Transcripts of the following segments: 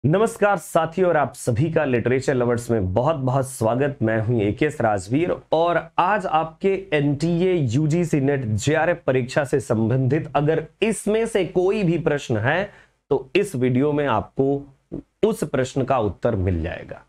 नमस्कार साथियों, और आप सभी का लिटरेचर लवर्स में बहुत बहुत स्वागत। मैं हूं एकेएस राजवीर और आज आपके एनटीए यूजीसी नेट जेआरएफ परीक्षा से संबंधित अगर इसमें से कोई भी प्रश्न है तो इस वीडियो में आपको उस प्रश्न का उत्तर मिल जाएगा।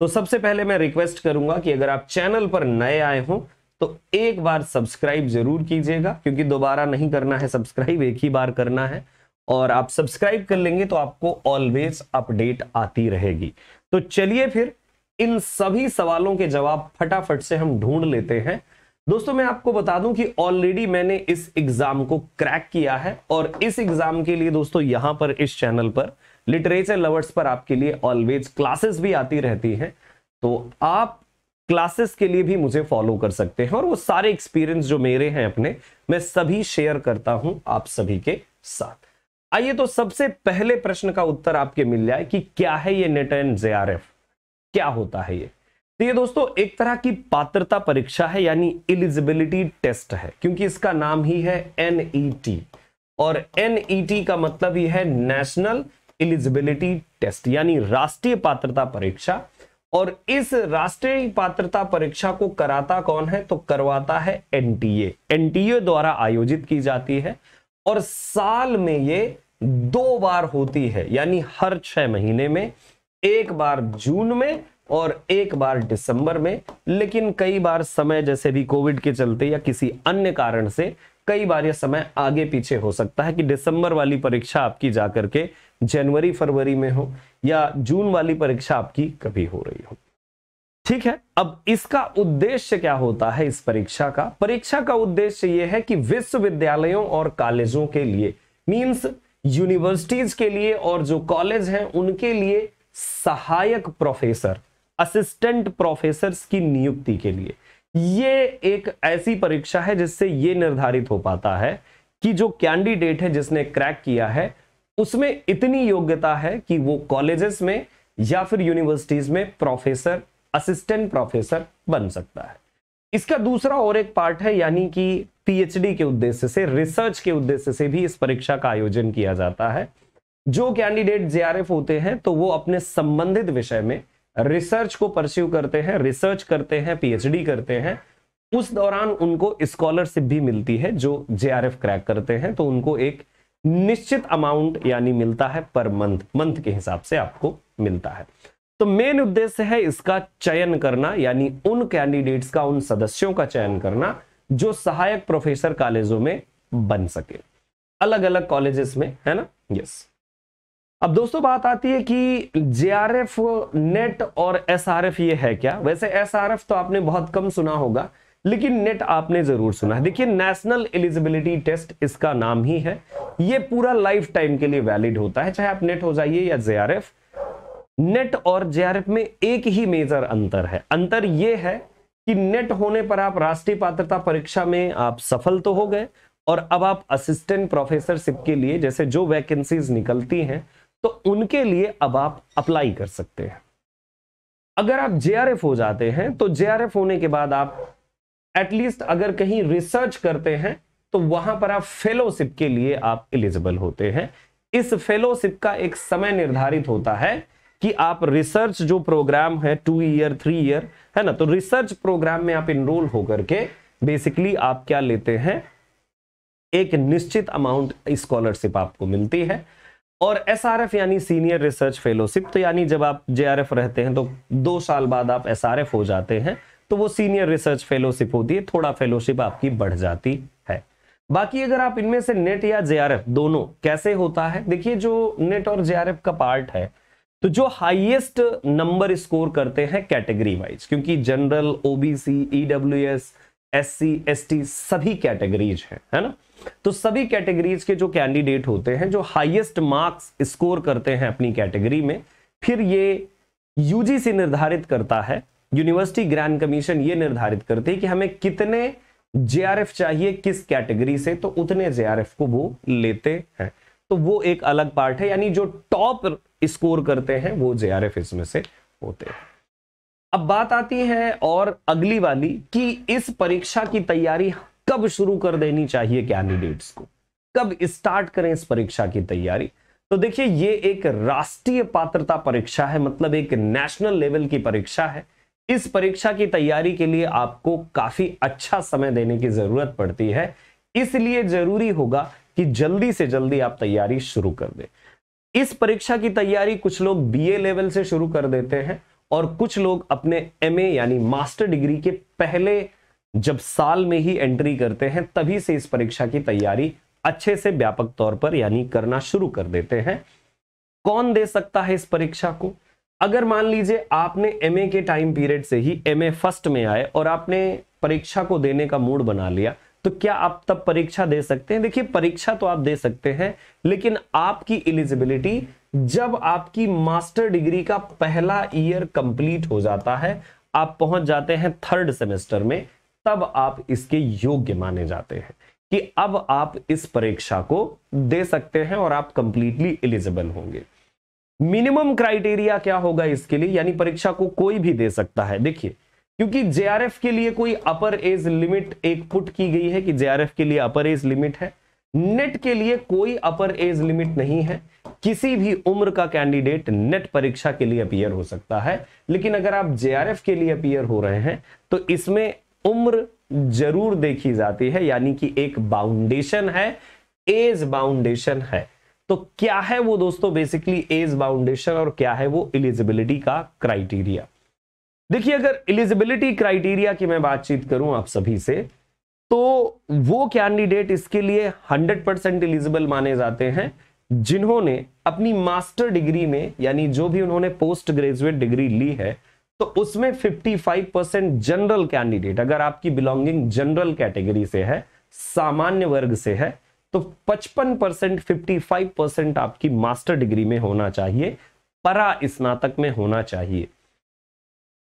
तो सबसे पहले मैं रिक्वेस्ट करूंगा कि अगर आप चैनल पर नए आए हो तो एक बार सब्सक्राइब जरूर कीजिएगा, क्योंकि दोबारा नहीं करना है सब्सक्राइब, एक ही बार करना है। और आप सब्सक्राइब कर लेंगे तो आपको ऑलवेज अपडेट आती रहेगी। तो चलिए फिर इन सभी सवालों के जवाब फटाफट से हम ढूंढ लेते हैं। दोस्तों मैं आपको बता दूं कि ऑलरेडी मैंने इस एग्जाम को क्रैक किया है और इस एग्जाम के लिए दोस्तों यहां पर इस चैनल पर लिटरेचर लवर्स पर आपके लिए ऑलवेज क्लासेस भी आती रहती हैं। तो आप क्लासेस के लिए भी मुझे फॉलो कर सकते हैं और वो सारे एक्सपीरियंस जो मेरे हैं अपने, मैं सभी शेयर करता हूं आप सभी के साथ। आइए तो सबसे पहले प्रश्न का उत्तर आपके मिल जाए कि क्या है ये नेट एंड जेआरएफ, क्या होता है ये। तो ये दोस्तों एक तरह की पात्रता परीक्षा है, यानी एलिजिबिलिटी टेस्ट है, क्योंकि इसका नाम ही है एनईटी और एनईटी का मतलब ही है नेशनल एलिजिबिलिटी टेस्ट, यानी राष्ट्रीय पात्रता परीक्षा। और इस राष्ट्रीय पात्रता परीक्षा को कराता कौन है, तो करवाता है एनटीए। एनटीए द्वारा आयोजित की जाती है और साल में ये 2 बार होती है, यानी हर 6 महीने में, एक बार जून में और एक बार दिसंबर में। लेकिन कई बार समय जैसे भी कोविड के चलते या किसी अन्य कारण से कई बार यह समय आगे पीछे हो सकता है कि दिसंबर वाली परीक्षा आपकी जाकर के जनवरी फरवरी में हो या जून वाली परीक्षा आपकी कभी हो रही हो। ठीक है, अब इसका उद्देश्य क्या होता है इस परीक्षा का? परीक्षा का उद्देश्य यह है कि विश्वविद्यालयों और कॉलेजों के लिए, मींस यूनिवर्सिटीज के लिए और जो कॉलेज हैं उनके लिए सहायक प्रोफेसर, असिस्टेंट प्रोफेसर्स की नियुक्ति के लिए ये एक ऐसी परीक्षा है जिससे ये निर्धारित हो पाता है कि जो कैंडिडेट है जिसने क्रैक किया है उसमें इतनी योग्यता है कि वो कॉलेजेस में या फिर यूनिवर्सिटीज में प्रोफेसर, असिस्टेंट प्रोफेसर बन सकता है। इसका दूसरा और एक पार्ट है, यानी कि पीएचडी के उद्देश्य से, रिसर्च के उद्देश्य से भी इस परीक्षा का आयोजन किया जाता है। जो कैंडिडेट जेआरएफ होते हैं तो वो अपने संबंधित विषय में रिसर्च को परस्यू करते हैं, रिसर्च करते हैं, पीएचडी करते हैं। उस दौरान उनको स्कॉलरशिप भी मिलती है। जो जेआरएफ क्रैक करते हैं तो उनको एक निश्चित अमाउंट यानी मिलता है पर मंथ के हिसाब से आपको मिलता है। तो मेन उद्देश्य है इसका चयन करना, यानी उन कैंडिडेट्स का, उन सदस्यों का चयन करना जो सहायक प्रोफेसर कॉलेजों में बन सके, अलग अलग कॉलेजेस में, है ना। यस। अब दोस्तों बात आती है कि जेआरएफ, नेट और एसआरएफ ये है क्या। वैसे एसआरएफ तो आपने बहुत कम सुना होगा, लेकिन नेट आपने जरूर सुना है। देखिए, नेशनल एलिजिबिलिटी टेस्ट इसका नाम ही है। ये पूरा लाइफ टाइम के लिए वैलिड होता है, चाहे आप नेट हो जाइए या जेआरएफ। नेट और जेआरएफ में एक ही मेजर अंतर है। अंतर यह है कि नेट होने पर आप राष्ट्रीय पात्रता परीक्षा में आप सफल तो हो गए और अब आप असिस्टेंट प्रोफेसरशिप के लिए, जैसे जो वैकेंसीज निकलती हैं तो उनके लिए अब आप अप्लाई कर सकते हैं। अगर आप जेआरएफ हो जाते हैं तो जेआरएफ होने के बाद आप एटलीस्ट अगर कहीं रिसर्च करते हैं तो वहां पर आप फेलोशिप के लिए आप एलिजिबल होते हैं। इस फेलोशिप का एक समय निर्धारित होता है कि आप रिसर्च जो प्रोग्राम है 2 ईयर 3 ईयर है ना, तो रिसर्च प्रोग्राम में आप इनरोल होकर के बेसिकली आप क्या लेते हैं, एक निश्चित अमाउंट स्कॉलरशिप आपको मिलती है। और एसआरएफ यानी सीनियर रिसर्च फेलोशिप, तो यानी जब आप जेआरएफ रहते हैं तो 2 साल बाद आप एसआरएफ हो जाते हैं तो वो सीनियर रिसर्च फेलोशिप होती है, थोड़ा फेलोशिप आपकी बढ़ जाती है। बाकी अगर आप इनमें से नेट या जेआरएफ दोनों कैसे होता है, देखिए जो नेट और जेआरएफ का पार्ट है तो जो हाईएस्ट नंबर स्कोर करते हैं कैटेगरी वाइज, क्योंकि general, OBC, EWS, SC, ST सभी कैटेगरीज है ना। तो सभी कैटेगरीज के जो कैंडिडेट होते हैं, जो हाईएस्ट मार्क्स स्कोर करते हैं अपनी कैटेगरी में, फिर ये यूजीसी निर्धारित करता है, यूनिवर्सिटी ग्रांट कमीशन ये निर्धारित करती है कि हमें कितने जेआरएफ चाहिए किस कैटेगरी से, तो उतने जेआरएफ को वो लेते हैं। तो वो एक अलग पार्ट है, यानी जो टॉप स्कोर करते हैं वो जेआरएफ इसमें से होते हैं। अब बात आती है और अगली वाली कि इस परीक्षा की तैयारी कब शुरू कर देनी चाहिए कैंडिडेट्स को, कब स्टार्ट करें इस परीक्षा की तैयारी। तो देखिए ये एक राष्ट्रीय पात्रता परीक्षा है, मतलब एक नेशनल लेवल की परीक्षा है। इस परीक्षा की तैयारी के लिए आपको काफी अच्छा समय देने की जरूरत पड़ती है, इसलिए जरूरी होगा कि जल्दी से जल्दी आप तैयारी शुरू कर दें। इस परीक्षा की तैयारी कुछ लोग बीए लेवल से शुरू कर देते हैं और कुछ लोग अपने एमए यानी मास्टर डिग्री के पहले जब साल में ही एंट्री करते हैं तभी से इस परीक्षा की तैयारी अच्छे से व्यापक तौर पर यानी करना शुरू कर देते हैं। कौन दे सकता है इस परीक्षा को? अगर मान लीजिए आपने एमए के टाइम पीरियड से ही एमए फर्स्ट में आए और आपने परीक्षा को देने का मूड बना लिया, तो क्या आप तब परीक्षा दे सकते हैं? देखिए परीक्षा तो आप दे सकते हैं, लेकिन आपकी एलिजिबिलिटी जब आपकी मास्टर डिग्री का पहला ईयर कंप्लीट हो जाता है, आप पहुंच जाते हैं थर्ड सेमेस्टर में, तब आप इसके योग्य माने जाते हैं कि अब आप इस परीक्षा को दे सकते हैं और आप कंप्लीटली एलिजिबल होंगे। मिनिमम क्राइटेरिया क्या होगा इसके लिए, यानी परीक्षा को कोई भी दे सकता है। देखिए क्योंकि जेआरएफ के लिए कोई अपर एज लिमिट एक पुट की गई है कि जेआरएफ के लिए अपर एज लिमिट है, नेट के लिए कोई अपर एज लिमिट नहीं है। किसी भी उम्र का कैंडिडेट नेट परीक्षा के लिए अपीयर हो सकता है, लेकिन अगर आप जेआरएफ के लिए अपीयर हो रहे हैं तो इसमें उम्र जरूर देखी जाती है, यानी कि एक बाउंडेशन है, एज बाउंडेशन है। तो क्या है वो दोस्तों बेसिकली एज बाउंडेशन और क्या है वो एलिजिबिलिटी का क्राइटेरिया? देखिए अगर एलिजिबिलिटी क्राइटेरिया की मैं बातचीत करूं आप सभी से, तो वो कैंडिडेट इसके लिए 100% एलिजिबल माने जाते हैं जिन्होंने अपनी मास्टर डिग्री में यानी जो भी उन्होंने पोस्ट ग्रेजुएट डिग्री ली है, तो उसमें 55% जनरल कैंडिडेट, अगर आपकी बिलोंगिंग जनरल कैटेगरी से है, सामान्य वर्ग से है, तो 55% 55% आपकी मास्टर डिग्री में होना चाहिए, परा स्नातक में होना चाहिए।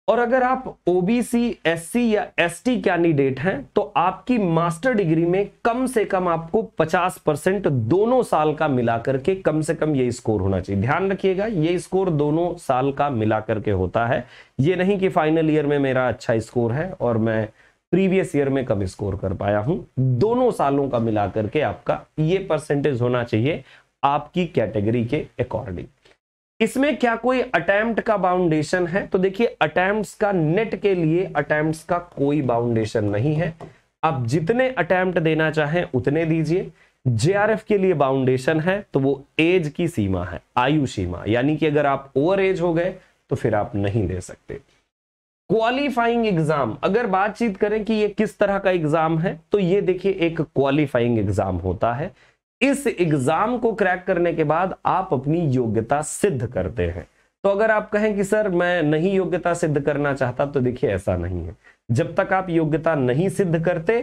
और अगर आप ओबीसी, एससी या एसटी कैंडिडेट हैं तो आपकी मास्टर डिग्री में कम से कम आपको 50% दोनों साल का मिलाकर के कम से कम ये स्कोर होना चाहिए। ध्यान रखिएगा ये स्कोर दोनों साल का मिलाकर के होता है, ये नहीं कि फाइनल ईयर में मेरा अच्छा स्कोर है और मैं प्रीवियस ईयर में कम स्कोर कर पाया हूं। दोनों सालों का मिलाकर के आपका ये परसेंटेज होना चाहिए आपकी कैटेगरी के अकॉर्डिंग। इसमें क्या कोई अटेम्प्ट का बाउंडेशन है? तो देखिए अटेम्प्ट्स का, नेट के लिए अटेम्प्ट्स का कोई बाउंडेशन नहीं है, आप जितने अटेम्प्ट देना चाहें उतने दीजिए। जेआरएफ के लिए बाउंडेशन है, तो वो एज की सीमा है, आयु सीमा, यानी कि अगर आप ओवर एज हो गए तो फिर आप नहीं दे सकते। क्वालिफाइंग एग्जाम, अगर बातचीत करें कि ये किस तरह का एग्जाम है, तो ये देखिए एक क्वालिफाइंग एग्जाम होता है। इस एग्जाम को क्रैक करने के बाद आप अपनी योग्यता सिद्ध करते हैं। तो अगर आप कहें कि सर मैं नहीं योग्यता सिद्ध करना चाहता, तो देखिए ऐसा नहीं है। जब तक आप योग्यता नहीं सिद्ध करते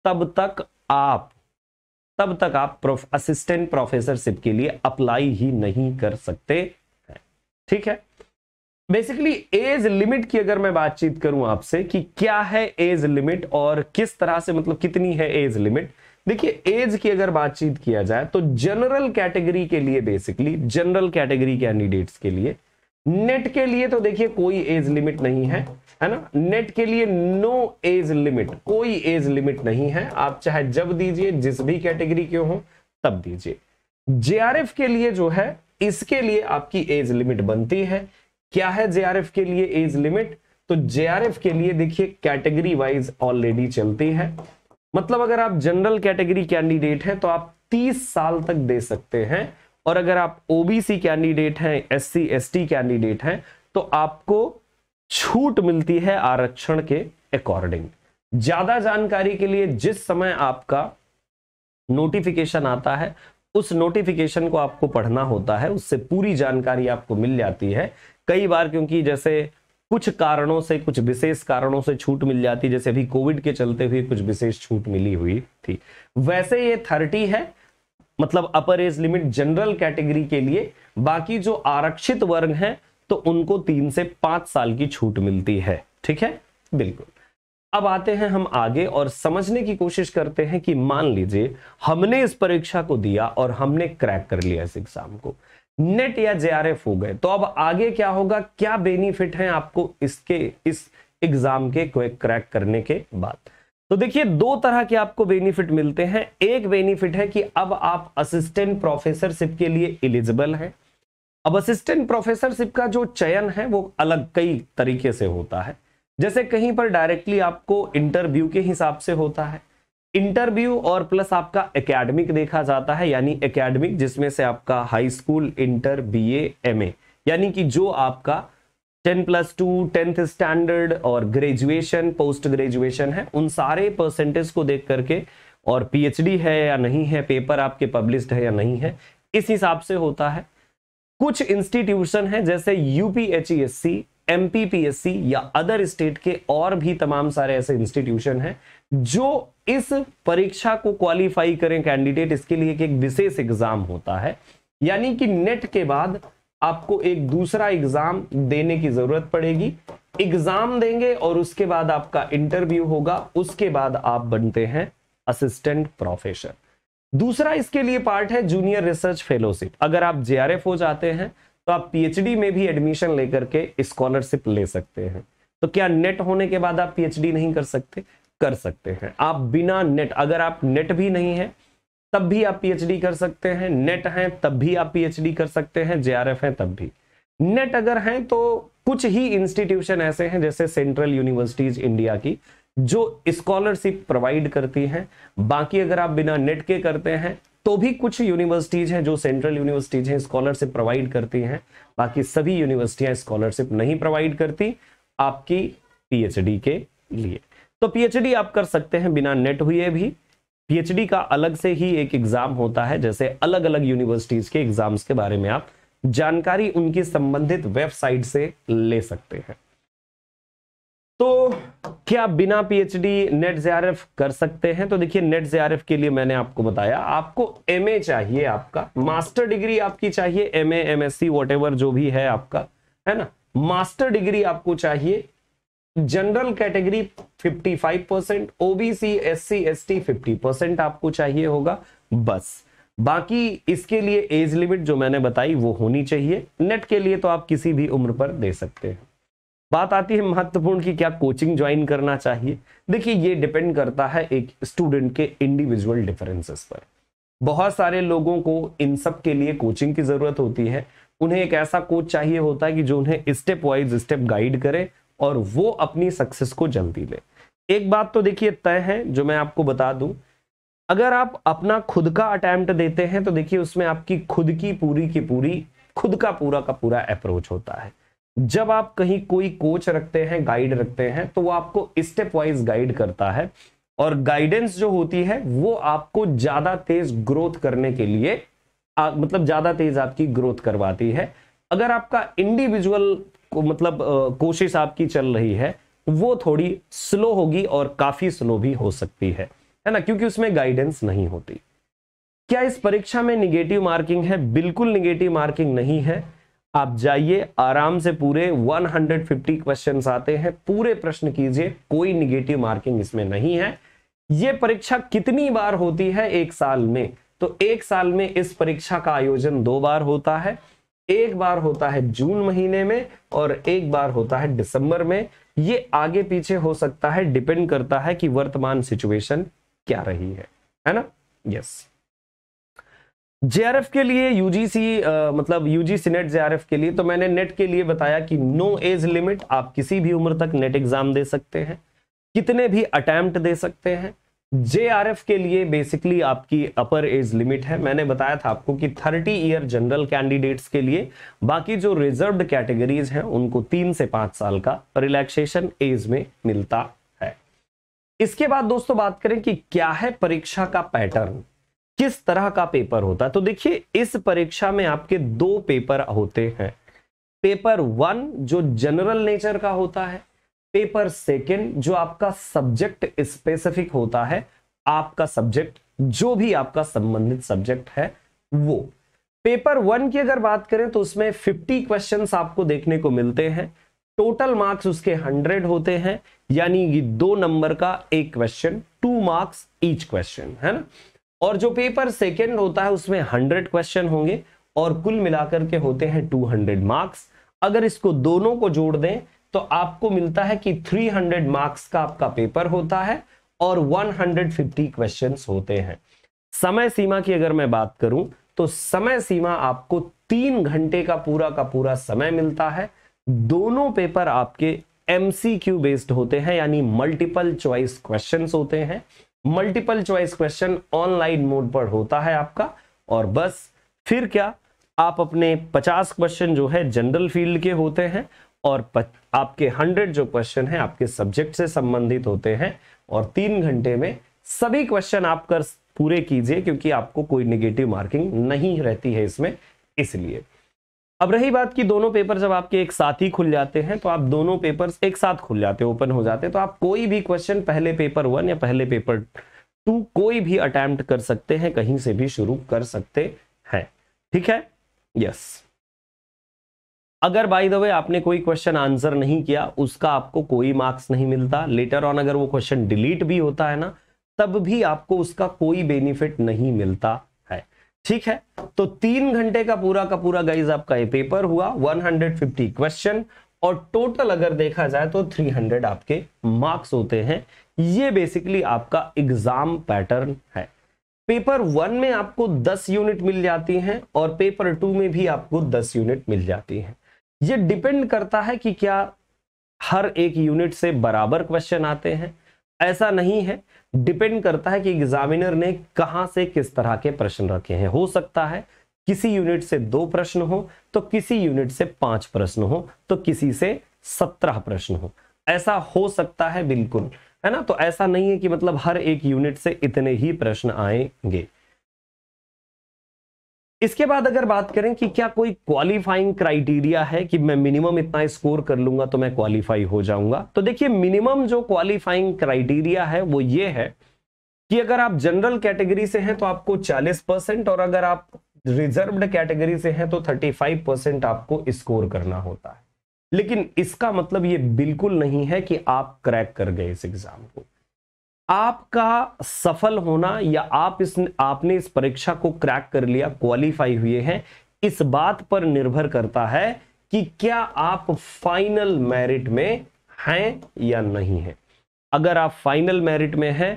तब तक आप असिस्टेंट प्रोफेसरशिप के लिए अप्लाई ही नहीं कर सकते हैं। ठीक है, बेसिकली एज लिमिट की अगर मैं बातचीत करूं आपसे कि क्या है एज लिमिट और किस तरह से, मतलब कितनी है एज लिमिट। देखिए एज की अगर बातचीत किया जाए तो जनरल कैटेगरी के लिए, बेसिकली जनरल कैटेगरी कैंडिडेट्स के लिए, नेट के लिए तो देखिए कोई एज लिमिट नहीं है ना। नेट के लिए नो एज लिमिट, कोई एज लिमिट नहीं है, आप चाहे जब दीजिए, जिस भी कैटेगरी के हो तब दीजिए। जेआरएफ के लिए जो है, इसके लिए आपकी एज लिमिट बनती है। क्या है जेआरएफ के लिए एज लिमिट? तो जेआरएफ के लिए देखिए कैटेगरी वाइज ऑलरेडी चलती है, मतलब अगर आप जनरल कैटेगरी कैंडिडेट हैं तो आप 30 साल तक दे सकते हैं, और अगर आप ओबीसी कैंडिडेट हैं, एससी एसटी कैंडिडेट हैं, तो आपको छूट मिलती है आरक्षण के अकॉर्डिंग। ज्यादा जानकारी के लिए जिस समय आपका नोटिफिकेशन आता है उस नोटिफिकेशन को आपको पढ़ना होता है, उससे पूरी जानकारी आपको मिल जाती है। कई बार क्योंकि जैसे कुछ कारणों से, कुछ विशेष कारणों से छूट मिल जाती, जैसे अभी कोविड के चलते हुए कुछ विशेष छूट मिली हुई थी, वैसे ये 30 है, मतलब अपर एज लिमिट जनरल कैटेगरी के लिए। बाकी जो आरक्षित वर्ग हैं तो उनको 3 से 5 साल की छूट मिलती है। ठीक है, बिल्कुल। अब आते हैं हम आगे और समझने की कोशिश करते हैं कि मान लीजिए हमने इस परीक्षा को दिया और हमने क्रैक कर लिया इस एग्जाम को, नेट या जेआरएफ हो गए, तो अब आगे क्या होगा, क्या बेनिफिट है आपको इसके, इस एग्जाम के क्रैक करने के बाद? तो देखिए दो तरह के आपको बेनिफिट मिलते हैं। एक बेनिफिट है कि अब आप असिस्टेंट प्रोफेसरशिप के लिए एलिजिबल हैं। अब असिस्टेंट प्रोफेसरशिप का जो चयन है वो अलग कई तरीके से होता है। जैसे कहीं पर डायरेक्टली आपको इंटरव्यू के हिसाब से होता है, इंटरव्यू और प्लस आपका एकेडमिक देखा जाता है, यानी एकेडमिक जिसमें से आपका high school, inter, BA, MA, यानी कि जो आपका 10+2, 10th स्टैंडर्ड और ग्रेजुएशन, पोस्ट ग्रेजुएशन है, उन सारे परसेंटेज को देख करके, और पीएचडी है या नहीं है, पेपर आपके पब्लिश्ड है या नहीं है, इस हिसाब से होता है। कुछ इंस्टीट्यूशन है जैसे यूपीएचईएससी, एमपीपीएससी या अदर स्टेट के और भी तमाम सारे ऐसे इंस्टीट्यूशन हैं जो इस परीक्षा को क्वालिफाई करें कैंडिडेट, इसके लिए एक विशेष एग्जाम होता है। यानी कि नेट के बाद आपको एक दूसरा एग्जाम देने की जरूरत पड़ेगी। एग्जाम देंगे और उसके बाद आपका इंटरव्यू होगा, उसके बाद आप बनते हैं असिस्टेंट प्रोफेसर। दूसरा इसके लिए पार्ट है जूनियर रिसर्च फेलोशिप। अगर आप जेआरएफ हो जाते हैं तो आप पीएचडी में भी एडमिशन लेकर के स्कॉलरशिप ले सकते हैं। तो क्या नेट होने के बाद आप पीएचडी नहीं कर सकते? कर सकते हैं। आप बिना नेट, अगर आप नेट भी नहीं है तब भी आप पीएचडी कर सकते हैं, नेट हैं तब भी आप पीएचडी कर सकते हैं, जेआरएफ हैं तब भी। नेट अगर हैं तो कुछ ही इंस्टीट्यूशन ऐसे हैं जैसे सेंट्रल यूनिवर्सिटीज इंडिया की जो स्कॉलरशिप प्रोवाइड करती हैं। बाकी अगर आप बिना नेट के करते हैं तो भी कुछ यूनिवर्सिटीज हैं जो सेंट्रल यूनिवर्सिटीज हैं, स्कॉलरशिप प्रोवाइड करती हैं। बाकी सभी यूनिवर्सिटियां स्कॉलरशिप नहीं प्रोवाइड करती आपकी पीएचडी के लिए। तो पीएचडी आप कर सकते हैं बिना नेट हुए भी। पीएचडी का अलग से ही एक एग्जाम होता है, जैसे अलग अलग यूनिवर्सिटीज के एग्जाम्स के बारे में आप जानकारी उनकी संबंधित वेबसाइट से ले सकते हैं। तो क्या बिना पीएचडी नेट जेआरएफ कर सकते हैं? तो देखिए नेट जेआरएफ के लिए मैंने आपको बताया, आपको एमए चाहिए, आपका मास्टर डिग्री आपकी चाहिए, एमए, एमएससी, व्हाटएवर जो भी है आपका, है ना, मास्टर डिग्री आपको चाहिए। General category 55%, OBC, SC, ST 50% आपको चाहिए होगा बस। बाकी इसके लिए एज लिमिट जो मैंने बताई वो होनी चाहिए। नेट के लिए तो आप किसी भी उम्र पर दे सकते हैं। बात आती है महत्वपूर्ण की क्या कोचिंग ज्वाइन करना चाहिए। देखिए ये डिपेंड करता है एक स्टूडेंट के इंडिविजुअल डिफरेंसेस पर। बहुत सारे लोगों को इन सब के लिए कोचिंग की जरूरत होती है। उन्हें एक ऐसा कोच चाहिए होता है कि जो उन्हें स्टेप वाइज स्टेप गाइड करे और वो अपनी सक्सेस को जल्दी ले। एक बात तो देखिए तय है जो मैं आपको बता दूं, अगर आप अपना खुद का अटेम्प्ट देते हैं तो देखिए उसमें आपकी खुद की पूरी खुद का पूरा अप्रोच होता है। जब आप कहीं कोई कोच रखते हैं, गाइड रखते हैं, तो वो आपको स्टेप वाइज गाइड करता है और गाइडेंस जो होती है वो आपको ज्यादा तेज ग्रोथ करने के लिए मतलब ज्यादा तेज आपकी ग्रोथ करवाती है। अगर आपका इंडिविजुअल कोशिश आपकी चल रही है वो थोड़ी स्लो होगी और काफी स्लो भी हो सकती है ना, क्योंकि उसमें गाइडेंस नहीं होती। क्या इस परीक्षा में निगेटिव मार्किंग है? बिल्कुल निगेटिव मार्किंग नहीं है। आप जाइए आराम से, पूरे 150 क्वेश्चंस आते हैं, पूरे प्रश्न कीजिए, कोई निगेटिव मार्किंग इसमें नहीं है। यह परीक्षा कितनी बार होती है एक साल में? तो एक साल में इस परीक्षा का आयोजन 2 बार होता है। एक बार होता है जून महीने में और एक बार होता है दिसंबर में। ये आगे पीछे हो सकता है, डिपेंड करता है कि वर्तमान सिचुएशन क्या रही है ना। यस, जेआरएफ के लिए यूजीसी नेट जेआरएफ के लिए तो मैंने नेट के लिए बताया कि नो एज लिमिट, आप किसी भी उम्र तक नेट एग्जाम दे सकते हैं, कितने भी अटेम्प्ट दे सकते हैं। जेआरएफ के लिए बेसिकली आपकी अपर एज लिमिट है, मैंने बताया था आपको कि 30 ईयर जनरल कैंडिडेट्स के लिए, बाकी जो रिजर्व्ड कैटेगरीज हैं उनको 3 से 5 साल का रिलैक्सेशन एज में मिलता है। इसके बाद दोस्तों बात करें कि क्या है परीक्षा का पैटर्न, किस तरह का पेपर होता है। तो देखिए इस परीक्षा में आपके 2 पेपर होते हैं। पेपर 1 जो जनरल नेचर का होता है, पेपर 2 जो आपका सब्जेक्ट स्पेसिफिक होता है, आपका सब्जेक्ट जो भी आपका संबंधित सब्जेक्ट है वो। पेपर 1 की अगर बात करें तो उसमें 50 क्वेश्चंस आपको देखने को मिलते हैं। टोटल मार्क्स उसके 100 होते हैं, यानी कि 2 नंबर का एक क्वेश्चन, 2 मार्क्स ईच क्वेश्चन, है ना। और जो पेपर 2 होता है उसमें 100 क्वेश्चन होंगे और कुल मिलाकर के होते हैं 200 मार्क्स। अगर इसको दोनों को जोड़ दें तो आपको मिलता है कि 300 मार्क्स का आपका पेपर होता है और 150 क्वेश्चंस होते हैं। समय सीमा की अगर मैं बात करूं तो समय सीमा आपको 3 घंटे का पूरा समय मिलता है। दोनों पेपर आपके MCQ बेस्ड होते हैं, यानी मल्टीपल चॉइस क्वेश्चंस होते हैं। Multiple choice question online mode पर होता है आपका, और बस फिर क्या, आप अपने 50 क्वेश्चन जो है जनरल फील्ड के होते हैं, और आपके 100 जो क्वेश्चन है आपके सब्जेक्ट से संबंधित होते हैं, और 3 घंटे में सभी क्वेश्चन आप कर पूरे कीजिए, क्योंकि आपको कोई नेगेटिव मार्किंग नहीं रहती है इसमें। इसलिए अब रही बात कि दोनों पेपर जब आपके एक साथ ही खुल जाते हैं, तो आप दोनों पेपर्स एक साथ खुल जाते हैं, ओपन हो जाते हैं, तो आप कोई भी क्वेश्चन पहले पेपर 1 या पहले पेपर 2 कोई भी अटेम्प्ट कर सकते हैं, कहीं से भी शुरू कर सकते हैं। ठीक है, यस। अगर बाय द वे आपने कोई क्वेश्चन आंसर नहीं किया, उसका आपको कोई मार्क्स नहीं मिलता। लेटर ऑन अगर वो क्वेश्चन डिलीट भी होता है ना, तब भी आपको उसका कोई बेनिफिट नहीं मिलता है। ठीक है, तो 3 घंटे का पूरा गाइज आपका ये पेपर हुआ, 150 क्वेश्चन, और टोटल अगर देखा जाए तो 300 आपके मार्क्स होते हैं। ये बेसिकली आपका एग्जाम पैटर्न है। पेपर 1 में आपको 10 यूनिट मिल जाती हैं, और पेपर 2 में भी आपको 10 यूनिट मिल जाती हैं। ये डिपेंड करता है कि क्या हर एक यूनिट से बराबर क्वेश्चन आते हैं, ऐसा नहीं है। डिपेंड करता है कि एग्जामिनर ने कहां से किस तरह के प्रश्न रखे हैं। हो सकता है किसी यूनिट से 2 प्रश्न हो, तो किसी यूनिट से 5 प्रश्न हो, तो किसी से 17 प्रश्न हो, ऐसा हो सकता है, बिल्कुल, है ना। तो ऐसा नहीं है कि मतलब हर एक यूनिट से इतने ही प्रश्न आएंगे। इसके बाद अगर बात करें कि क्या कोई क्वालिफाइंग क्राइटेरिया है कि मैं मिनिमम इतना स्कोर कर लूंगा तो मैं क्वालिफाई हो जाऊंगा, तो देखिए मिनिमम जो क्वालिफाइंग क्राइटेरिया है वो ये है कि अगर आप जनरल कैटेगरी से हैं तो आपको 40%, और अगर आप रिजर्व्ड कैटेगरी से हैं तो 35% आपको स्कोर करना होता है। लेकिन इसका मतलब ये बिल्कुल नहीं है कि आप क्रैक कर गए इस एग्जाम को। आपका सफल होना या आपने इस परीक्षा को क्रैक कर लिया, क्वालिफाई हुए हैं, इस बात पर निर्भर करता है कि क्या आप फाइनल मेरिट में हैं या नहीं हैं। अगर आप फाइनल मेरिट में हैं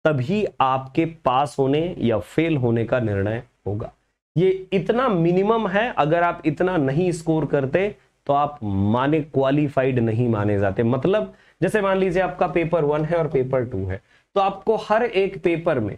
तभी आपके पास होने या फेल होने का निर्णय होगा। ये इतना मिनिमम है, अगर आप इतना नहीं स्कोर करते तो आप क्वालिफाइड नहीं माने जाते। मतलब जैसे मान लीजिए आपका पेपर 1 है और पेपर 2 है, तो आपको हर एक पेपर में,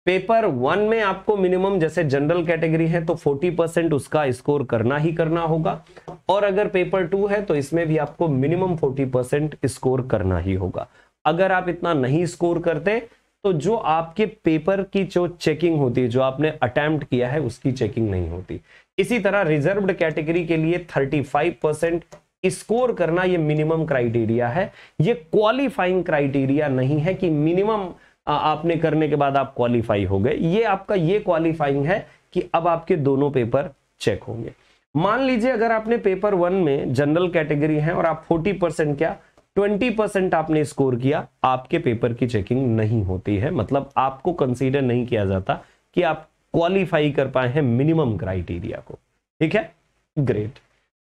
पेपर 1 में आपको मिनिमम, जैसे जनरल कैटेगरी है तो 40% उसका स्कोर करना ही करना होगा, और अगर पेपर 2 है तो इसमें भी आपको मिनिमम 40% स्कोर करना ही होगा। अगर आप इतना नहीं स्कोर करते तो जो आपके पेपर की जो चेकिंग होती है, जो आपने अटेम्प्ट किया है उसकी चेकिंग नहीं होती। इसी तरह रिजर्व्ड कैटेगरी के लिए 35% स्कोर करना ये मिनिमम क्राइटेरिया है। ये क्वालिफाइंग क्राइटेरिया नहीं है कि मिनिमम आपने करने के बाद आप क्वालिफाई हो गए। ये आपका ये क्वालिफाइंग है कि अब आपके दोनों पेपर चेक होंगे। मान लीजिए अगर आपने पेपर 1 में जनरल कैटेगरी है और आप 40% क्या 20% आपने स्कोर किया, आपके पेपर की चेकिंग नहीं होती है। मतलब आपको कंसीडर नहीं किया जाता कि आप क्वालिफाई कर पाए हैं मिनिमम क्राइटेरिया को। ठीक है, ग्रेट,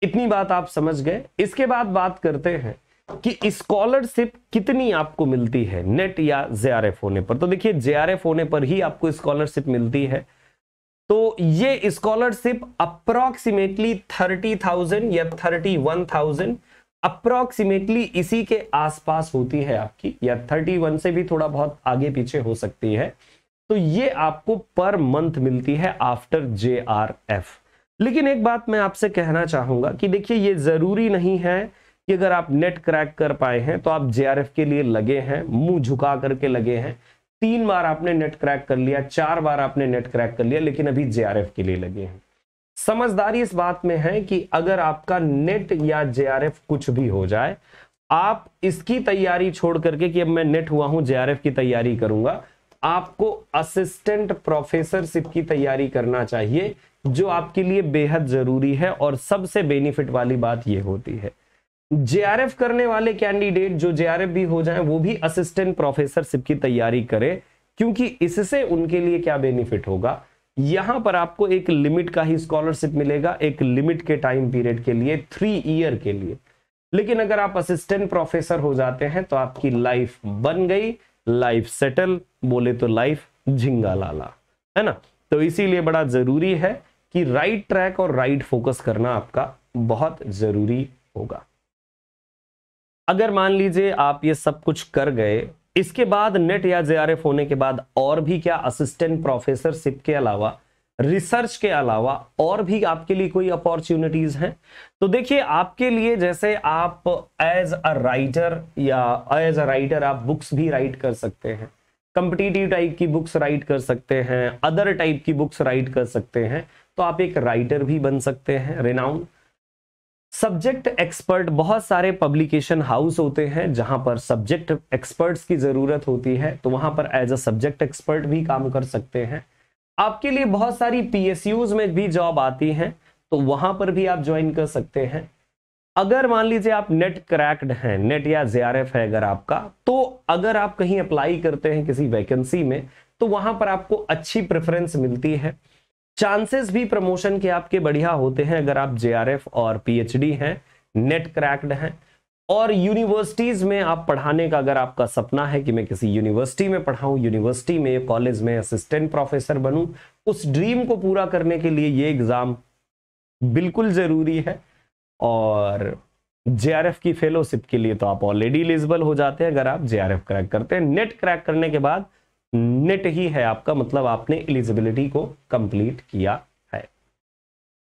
इतनी बात आप समझ गए। इसके बाद बात करते हैं कि स्कॉलरशिप कितनी आपको मिलती है नेट या जेआरएफ होने पर। तो देखिए जेआरएफ होने पर ही आपको स्कॉलरशिप मिलती है। तो ये स्कॉलरशिप अप्रोक्सीमेटली 30,000 या 31,000 अप्रोक्सीमेटली इसी के आसपास होती है आपकी, या 31 से भी थोड़ा बहुत आगे पीछे हो सकती है। तो ये आपको पर मंथ मिलती है आफ्टर जेआरएफ। लेकिन एक बात मैं आपसे कहना चाहूंगा कि देखिए ये जरूरी नहीं है कि अगर आप नेट क्रैक कर पाए हैं तो आप जेआरएफ के लिए लगे हैं, मुंह झुका करके लगे हैं। 3 बार आपने नेट क्रैक कर लिया, 4 बार आपने नेट क्रैक कर लिया, लेकिन अभी जेआरएफ के लिए लगे हैं। समझदारी इस बात में है कि अगर आपका नेट या जेआरएफ कुछ भी हो जाए, आप इसकी तैयारी छोड़ करके कि अब मैं नेट हुआ हूं जेआरएफ की तैयारी करूंगा, आपको असिस्टेंट प्रोफेसरशिप की तैयारी करना चाहिए, जो आपके लिए बेहद जरूरी है। और सबसे बेनिफिट वाली बात यह होती है जेआरएफ करने वाले कैंडिडेट जो जेआरएफ भी हो जाएं, वो भी असिस्टेंट प्रोफेसरशिप की तैयारी करें, क्योंकि इससे उनके लिए क्या बेनिफिट होगा, यहां पर आपको एक लिमिट का ही स्कॉलरशिप मिलेगा, एक लिमिट के टाइम पीरियड के लिए, 3 ईयर के लिए। लेकिन अगर आप असिस्टेंट प्रोफेसर हो जाते हैं तो आपकी लाइफ बन गई, लाइफ सेटल, बोले तो लाइफ झिंगा लाला, है ना। तो इसीलिए बड़ा जरूरी है कि राइट ट्रैक और राइट फोकस करना आपका बहुत जरूरी होगा। अगर मान लीजिए आप ये सब कुछ कर गए, इसके बाद नेट या जेआरएफ होने के बाद और भी क्या असिस्टेंट प्रोफेसरशिप के अलावा, रिसर्च के अलावा और भी आपके लिए कोई अपॉर्चुनिटीज हैं? तो देखिए, आपके लिए जैसे आप एज अ राइटर आप बुक्स भी राइट कर सकते हैं, कॉम्पिटिटिव टाइप की बुक्स राइट कर सकते हैं, अदर टाइप की बुक्स राइट कर सकते हैं, तो आप एक राइटर भी बन सकते हैं रेनाउंड। सब्जेक्ट एक्सपर्ट, बहुत सारे पब्लिकेशन हाउस होते हैं जहां पर सब्जेक्ट एक्सपर्ट्स की जरूरत होती है, तो वहां पर एज अ सब्जेक्ट एक्सपर्ट भी काम कर सकते हैं। आपके लिए बहुत सारी पीएसयूज में भी जॉब आती हैं, तो वहां पर भी आप ज्वाइन कर सकते हैं। अगर मान लीजिए आप नेट क्रैक्ड हैं, नेट या जेआरएफ है अगर आपका, तो अगर आप कहीं अप्लाई करते हैं किसी वैकेंसी में, तो वहां पर आपको अच्छी प्रेफरेंस मिलती है, चांसेस भी प्रमोशन के आपके बढ़िया होते हैं अगर आप जेआरएफ और पीएचडी हैं, नेट क्रैक्ड हैं। और यूनिवर्सिटीज में आप पढ़ाने का अगर आपका सपना है कि मैं किसी यूनिवर्सिटी में पढ़ाऊं, यूनिवर्सिटी में कॉलेज में असिस्टेंट प्रोफेसर बनूं, उस ड्रीम को पूरा करने के लिए ये एग्जाम बिल्कुल जरूरी है। और जेआरएफ की फेलोशिप के लिए तो आप ऑलरेडी एलिजिबल हो जाते हैं अगर आप जेआरएफ क्रैक करते हैं। नेट क्रैक करने के बाद नेट ही है आपका, मतलब आपने एलिजिबिलिटी को कंप्लीट किया है।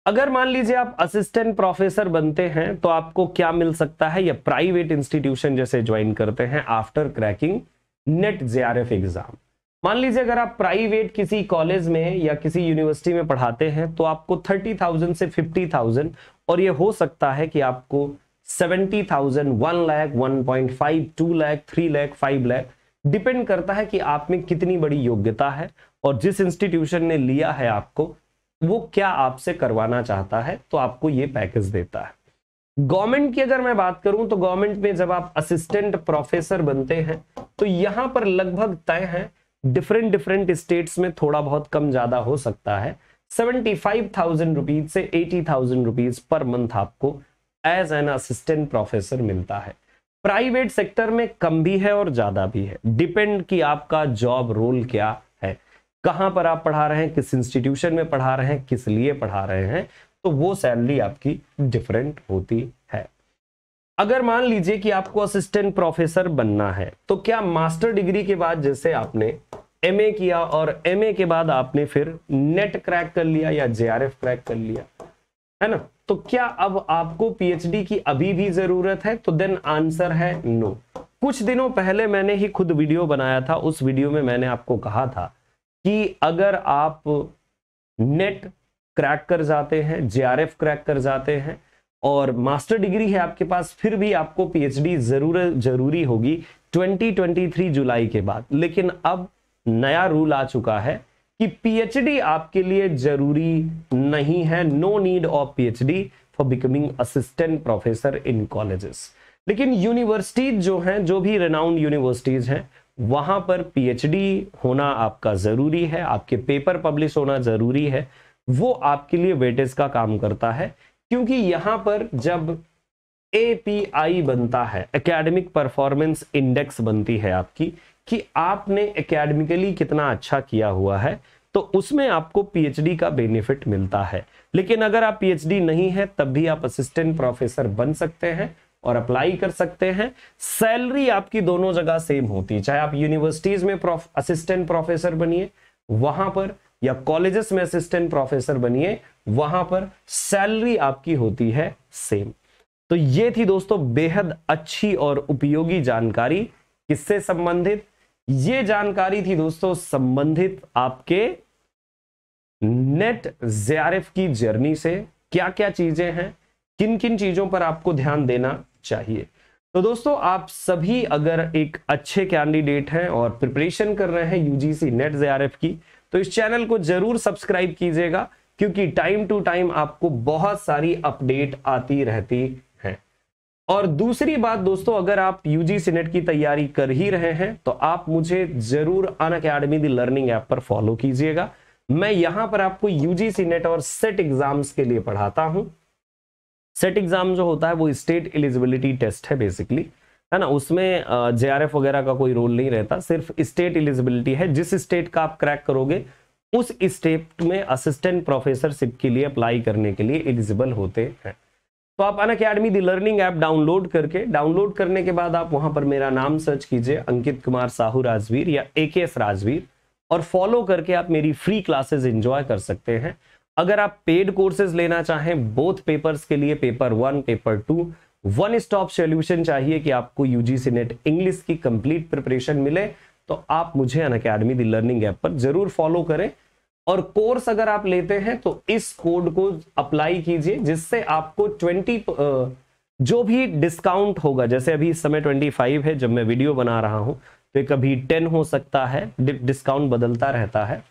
अगर मान लीजिए आप असिस्टेंट प्रोफेसर बनते हैं तो आपको क्या मिल सकता है, या प्राइवेट इंस्टीट्यूशन जैसे ज्वाइन करते हैं after cracking net JRF exam. मान लीजिए अगर आप प्राइवेट किसी कॉलेज में या किसी यूनिवर्सिटी में पढ़ाते हैं तो आपको 30,000 से 50,000, और ये हो सकता है कि आपको 70,000, 1 लाख, 1.5, 2 लाख, 3 लाख, 5 लाख, डिपेंड करता है कि आप में कितनी बड़ी योग्यता है और जिस इंस्टीट्यूशन ने लिया है आपको वो क्या आपसे करवाना चाहता है, तो आपको ये पैकेज देता है। गवर्नमेंट की अगर मैं बात करूं तो गवर्नमेंट में जब आप असिस्टेंट प्रोफेसर बनते हैं तो यहां पर लगभग तय है, डिफरेंट स्टेट्स में थोड़ा बहुत कम ज्यादा हो सकता है, 75,000 रुपीज से 80,000 रुपीज पर मंथ आपको एज एन असिस्टेंट प्रोफेसर मिलता है। प्राइवेट सेक्टर में कम भी है और ज्यादा भी है, डिपेंड कि आपका जॉब रोल क्या है, कहां पर आप पढ़ा रहे हैं, किस इंस्टीट्यूशन में पढ़ा रहे हैं, किस लिए पढ़ा रहे हैं, तो वो सैलरी आपकी डिफरेंट होती है। अगर मान लीजिए कि आपको असिस्टेंट प्रोफेसर बनना है तो क्या मास्टर डिग्री के बाद जैसे आपने एमए किया और एमए के बाद आपने फिर नेट क्रैक कर लिया या जेआरएफ क्रैक कर लिया, है ना, तो क्या अब आपको पीएचडी की अभी भी जरूरत है? तो देन आंसर है नो। कुछ दिनों पहले मैंने ही खुद वीडियो बनाया था, उस वीडियो में मैंने आपको कहा था कि अगर आप नेट क्रैक कर जाते हैं, जेआरएफ क्रैक कर जाते हैं और मास्टर डिग्री है आपके पास, फिर भी आपको पीएचडी जरूरी होगी 2023 जुलाई के बाद। लेकिन अब नया रूल आ चुका है कि पीएचडी आपके लिए जरूरी नहीं है, no need of PhD for becoming assistant professor in colleges. लेकिन यूनिवर्सिटीज जो हैं, जो भी रेनाउंड यूनिवर्सिटीज हैं, वहां पर पीएचडी होना आपका जरूरी है, आपके पेपर पब्लिश होना जरूरी है, वो आपके लिए वेटेज का काम करता है। क्योंकि यहां पर जब एपीआई बनता है, एकेडमिक परफॉर्मेंस इंडेक्स बनती है आपकी, कि आपने एकेडमिकली कितना अच्छा किया हुआ है, तो उसमें आपको पीएचडी का बेनिफिट मिलता है। लेकिन अगर आप पीएचडी नहीं है तब भी आप असिस्टेंट प्रोफेसर बन सकते हैं और अप्लाई कर सकते हैं। सैलरी आपकी दोनों जगह सेम होती है, चाहे आप यूनिवर्सिटीज में असिस्टेंट प्रोफेसर बनिए वहां पर, या कॉलेजेस में असिस्टेंट प्रोफेसर बनिए वहां पर, सैलरी आपकी होती है सेम। तो ये थी दोस्तों बेहद अच्छी और उपयोगी जानकारी। किससे संबंधित? ये जानकारी थी दोस्तों संबंधित आपके नेट जेआरएफ की जर्नी से। क्या क्या चीजें हैं, किन किन चीजों पर आपको ध्यान देना चाहिए। तो दोस्तों आप सभी अगर एक अच्छे कैंडिडेट हैं और प्रिपरेशन कर रहे हैं यूजीसी नेट जेआरएफ की, तो इस चैनल को जरूर सब्सक्राइब कीजिएगा, क्योंकि टाइम टू टाइम आपको बहुत सारी अपडेट आती रहती है। और दूसरी बात दोस्तों, अगर आप यूजीसी नेट की तैयारी कर ही रहे हैं तो आप मुझे जरूर अनअकैडमी द लर्निंग ऐप पर फॉलो कीजिएगा। मैं यहां पर आपको यूजीसी नेट और सेट एग्जाम्स के लिए पढ़ाता हूं। सेट एग्जाम जो होता है वो स्टेट एलिजिबिलिटी टेस्ट है बेसिकली, है ना, उसमें JRF वगैरह का कोई रोल नहीं रहता, सिर्फ स्टेट एलिजिबिलिटी है। जिस स्टेट का आप क्रैक करोगे उस स्टेट में असिस्टेंट प्रोफेसरशिप के लिए अप्लाई करने के लिए एलिजिबल होते हैं। तो आप अनअकैडमी दी लर्निंग ऐप डाउनलोड करने के बाद आप वहां पर मेरा नाम सर्च कीजिए, अंकित कुमार साहू राजवीर या AKS राजवीर, और फॉलो करके आप मेरी फ्री क्लासेस एंजॉय कर सकते हैं। अगर आप पेड कोर्सेज लेना चाहें बोथ पेपर्स के लिए, paper 1 paper 2, one stop solution चाहिए कि आपको यूजीसी नेट इंग्लिश की कंप्लीट प्रिपरेशन मिले, तो आप मुझे अनअकैडमी दी लर्निंग ऐप पर जरूर फॉलो करें। और कोर्स अगर आप लेते हैं तो इस कोड को अप्लाई कीजिए, जिससे आपको 20 जो भी डिस्काउंट होगा, जैसे अभी इस समय 25 है जब मैं वीडियो बना रहा हूं, तो कभी 10 हो सकता है, डिस्काउंट बदलता रहता है,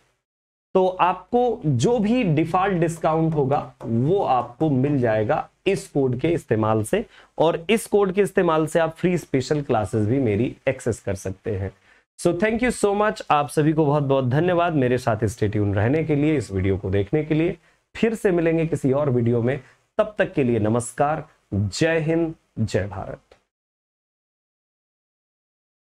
तो आपको जो भी डिफॉल्ट डिस्काउंट होगा वो आपको मिल जाएगा इस कोड के इस्तेमाल से। और इस कोड के इस्तेमाल से आप फ्री स्पेशल क्लासेस भी मेरी एक्सेस कर सकते हैं। So thank you so much, आप सभी को बहुत बहुत धन्यवाद मेरे साथ स्टे ट्यून रहने के लिए, इस वीडियो को देखने के लिए। फिर से मिलेंगे किसी और वीडियो में, तब तक के लिए नमस्कार, जय हिंद, जय भारत।